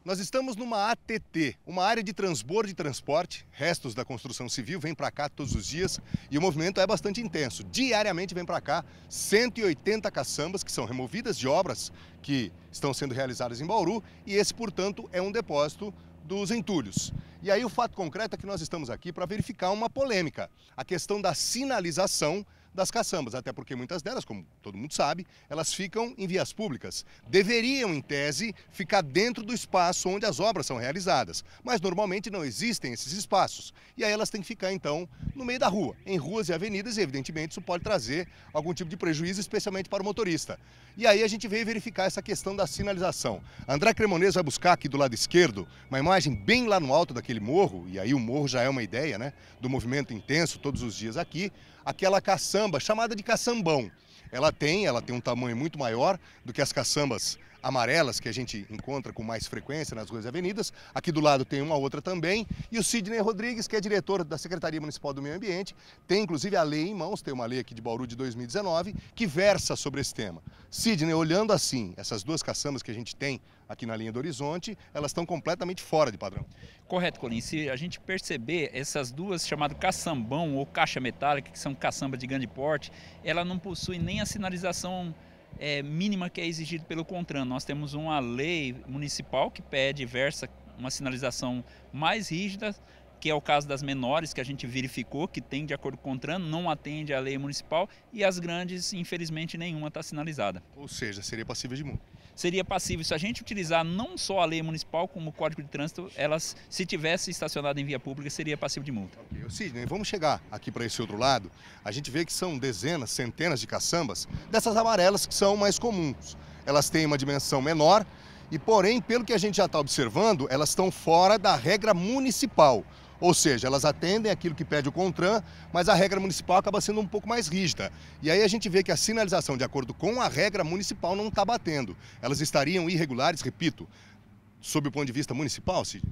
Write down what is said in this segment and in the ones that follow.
Nós estamos numa ATT, uma área de transbordo e transporte, restos da construção civil, vem para cá todos os dias e o movimento é bastante intenso. Diariamente vem para cá 180 caçambas que são removidas de obras que estão sendo realizadas em Bauru e esse, portanto, é um depósito dos entulhos. E aí o fato concreto é que nós estamos aqui para verificar uma polêmica, a questão da sinalização das caçambas, até porque muitas delas, como todo mundo sabe, elas ficam em vias públicas. Deveriam, em tese, ficar dentro do espaço onde as obras são realizadas, mas normalmente não existem esses espaços. E aí elas têm que ficar, então, no meio da rua, em ruas e avenidas, e evidentemente isso pode trazer algum tipo de prejuízo, especialmente para o motorista. E aí a gente veio verificar essa questão da sinalização. André Cremonês vai buscar aqui do lado esquerdo uma imagem bem lá no alto daquele morro, e aí o morro já é uma ideia, né, do movimento intenso todos os dias aqui, aquela caçamba chamada de caçambão. Ela tem um tamanho muito maior do que as caçambas amarelas que a gente encontra com mais frequência nas ruas e avenidas. Aqui do lado tem uma outra também. E o Sidney Rodrigues, que é diretor da Secretaria Municipal do Meio Ambiente, tem inclusive a lei em mãos, tem uma lei aqui de Bauru de 2019, que versa sobre esse tema. Sidney, olhando assim, essas duas caçambas que a gente tem aqui na linha do horizonte, elas estão completamente fora de padrão. Correto, Colin. Se a gente perceber, essas duas chamadas caçambão ou caixa metálica, que são caçambas de grande porte, ela não possui nem a sinalização mínima que é exigida pelo CONTRAN. Nós temos uma lei municipal que pede versa uma sinalização mais rígida, que é o caso das menores, que a gente verificou que tem de acordo com o CONTRAN, não atende à lei municipal, e as grandes, infelizmente, nenhuma está sinalizada. Ou seja, seria passível de multa. Seria passível, se a gente utilizar não só a lei municipal, como o Código de Trânsito, elas, se tivesse estacionado em via pública, seria passível de multa. Okay. Sidney, vamos chegar aqui para esse outro lado. A gente vê que são dezenas, centenas de caçambas, dessas amarelas que são mais comuns. Elas têm uma dimensão menor e, porém, pelo que a gente já está observando, elas estão fora da regra municipal. Ou seja, elas atendem aquilo que pede o CONTRAN, mas a regra municipal acaba sendo um pouco mais rígida. E aí a gente vê que a sinalização, de acordo com a regra municipal, não está batendo. Elas estariam irregulares, repito, sob o ponto de vista municipal, Sidney?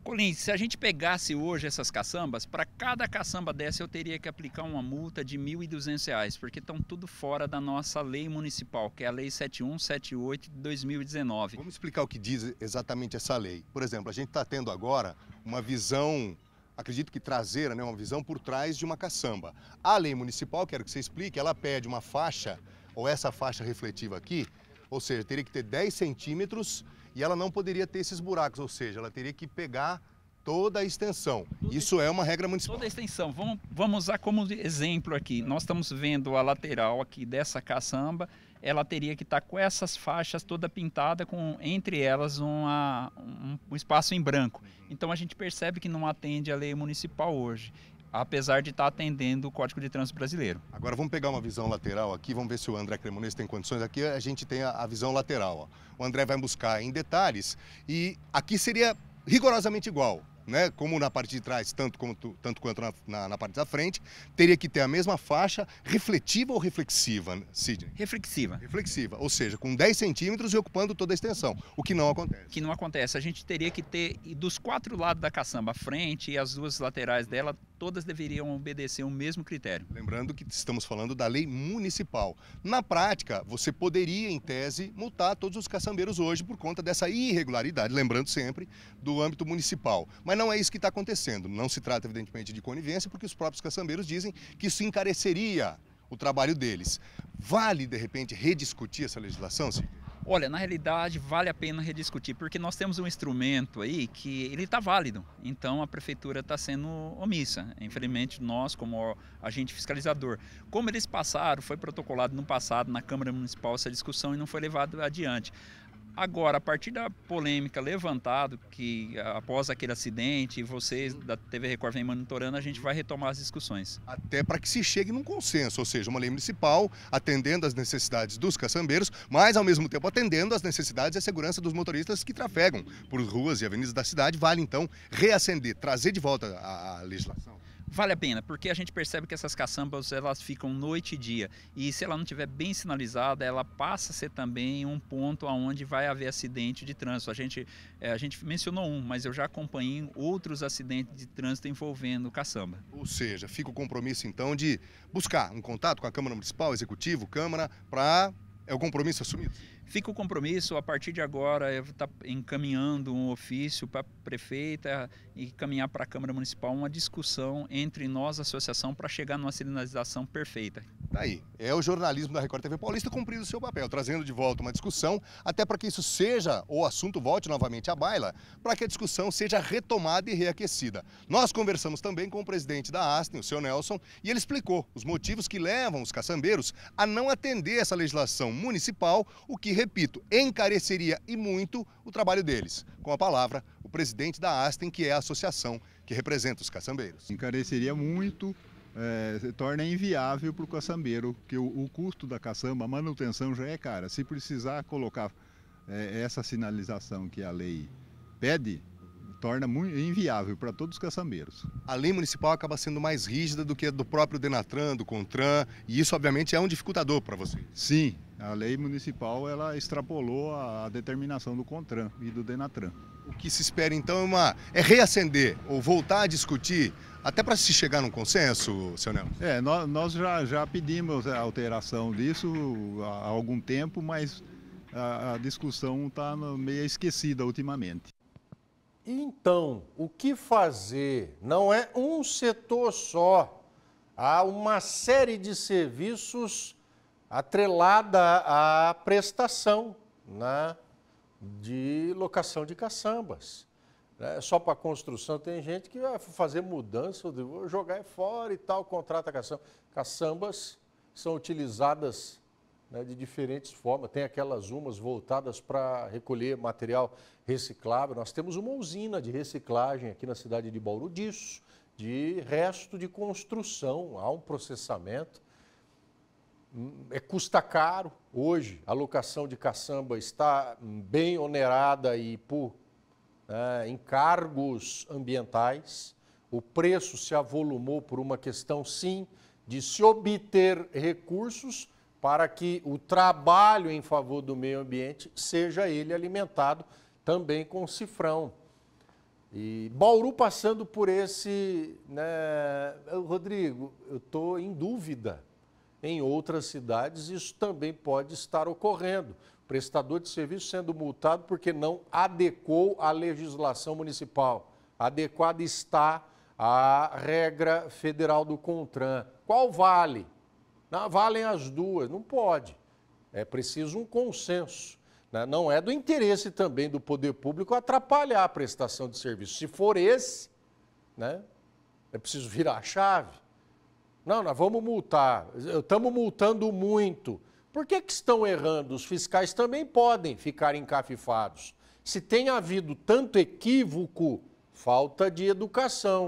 Colin, se a gente pegasse hoje essas caçambas, para cada caçamba dessa eu teria que aplicar uma multa de R$ 1.200, porque estão tudo fora da nossa lei municipal, que é a Lei 7178 de 2019. Vamos explicar o que diz exatamente essa lei. Por exemplo, a gente está tendo agora uma visão, acredito que traseira, né, uma visão por trás de uma caçamba. A lei municipal, quero que você explique, ela pede uma faixa, ou essa faixa refletiva aqui, ou seja, teria que ter 10 centímetros e ela não poderia ter esses buracos, ou seja, ela teria que pegar toda a extensão. Isso é uma regra municipal. Toda a extensão. Vamos usar como exemplo aqui. Nós estamos vendo a lateral aqui dessa caçamba, ela teria que estar com essas faixas toda pintada, com entre elas um espaço em branco. Então a gente percebe que não atende à lei municipal hoje, apesar de estar atendendo o Código de Trânsito brasileiro. Agora vamos pegar uma visão lateral aqui, vamos ver se o André Cremonês tem condições. Aqui a gente tem a visão lateral. Ó. O André vai buscar em detalhes e aqui seria rigorosamente igual, né? Como na parte de trás, tanto quanto na parte da frente, teria que ter a mesma faixa refletiva ou reflexiva, Sidney? Reflexiva. Reflexiva, ou seja, com 10 centímetros e ocupando toda a extensão, o que não acontece. Que não acontece. A gente teria que ter, dos 4 lados da caçamba, a frente e as 2 laterais dela, todas deveriam obedecer o mesmo critério. Lembrando que estamos falando da lei municipal. Na prática, você poderia, em tese, multar todos os caçambeiros hoje por conta dessa irregularidade, lembrando sempre, do âmbito municipal. Mas não é isso que está acontecendo. Não se trata, evidentemente, de conivência, porque os próprios caçambeiros dizem que isso encareceria o trabalho deles. Vale, de repente, rediscutir essa legislação, Sidney? Olha, na realidade vale a pena rediscutir, porque nós temos um instrumento aí que ele está válido, então a prefeitura está sendo omissa, infelizmente nós como agente fiscalizador. Como eles passaram, foi protocolado no passado na Câmara Municipal essa discussão e não foi levado adiante. Agora, a partir da polêmica levantada, que após aquele acidente, vocês da TV Record vem monitorando, a gente vai retomar as discussões. Até para que se chegue num consenso, ou seja, uma lei municipal atendendo às necessidades dos caçambeiros, mas ao mesmo tempo atendendo às necessidades e à segurança dos motoristas que trafegam por ruas e avenidas da cidade. Vale então reacender, trazer de volta a legislação. Vale a pena, porque a gente percebe que essas caçambas elas ficam noite e dia, e se ela não estiver bem sinalizada, ela passa a ser também um ponto onde vai haver acidente de trânsito. A gente mencionou um, mas eu já acompanhei outros acidentes de trânsito envolvendo caçamba. Ou seja, fica o compromisso então de buscar um contato com a Câmara Municipal, Executivo, Câmara, para... É o compromisso assumido? Fica o compromisso, a partir de agora eu vou estar encaminhando um ofício para a prefeita e caminhar para a Câmara Municipal uma discussão entre nós, associação, para chegar numa sinalização perfeita. Tá aí, é o jornalismo da Record TV Paulista cumprindo o seu papel, trazendo de volta uma discussão, até para que isso seja, o assunto volte novamente à baila, para que a discussão seja retomada e reaquecida. Nós conversamos também com o presidente da Astem, o seu Nelson, e ele explicou os motivos que levam os caçambeiros a não atender essa legislação municipal, o que, repito, encareceria e muito o trabalho deles. Com a palavra, o presidente da Astem, que é a associação que representa os caçambeiros. Encareceria muito. Torna inviável para o caçambeiro, porque o custo da caçamba, a manutenção já é cara. Se precisar colocar essa sinalização que a lei pede, torna muito inviável para todos os caçambeiros. A lei municipal acaba sendo mais rígida do que a do próprio Denatran, do Contran, e isso obviamente é um dificultador para vocês. Sim, a lei municipal ela extrapolou a determinação do Contran e do Denatran. O que se espera então é reacender ou voltar a discutir, até para se chegar num consenso, seu Nelson? Nós já pedimos a alteração disso há algum tempo, mas a discussão está meio esquecida ultimamente. Então, o que fazer? Não é um setor só. Há uma série de serviços atrelada à prestação, né, de locação de caçambas. Só para construção tem gente que vai fazer mudança, vou jogar fora e tal, contrata caçamba. Caçambas são utilizadas, né, de diferentes formas. Tem aquelas umas voltadas para recolher material reciclável. Nós temos uma usina de reciclagem aqui na cidade de Bauru disso, de resto de construção. Há um processamento. Custa caro. Hoje, a locação de caçamba está bem onerada e por encargos ambientais. O preço se avolumou por uma questão, sim, de se obter recursos para que o trabalho em favor do meio ambiente seja ele alimentado também com cifrão. E Bauru passando por esse, né, Rodrigo, eu estou em dúvida. Em outras cidades isso também pode estar ocorrendo. Prestador de serviço sendo multado porque não adequou a legislação municipal. Adequada está a regra federal do Contran. Qual vale? Não, valem as duas, não pode. É preciso um consenso. Né? Não é do interesse também do poder público atrapalhar a prestação de serviço. Se for esse, né, é preciso virar a chave. Não, nós vamos multar. Estamos multando muito. Por que estão errando? Os fiscais também podem ficar encafifados. Se tem havido tanto equívoco, falta de educação.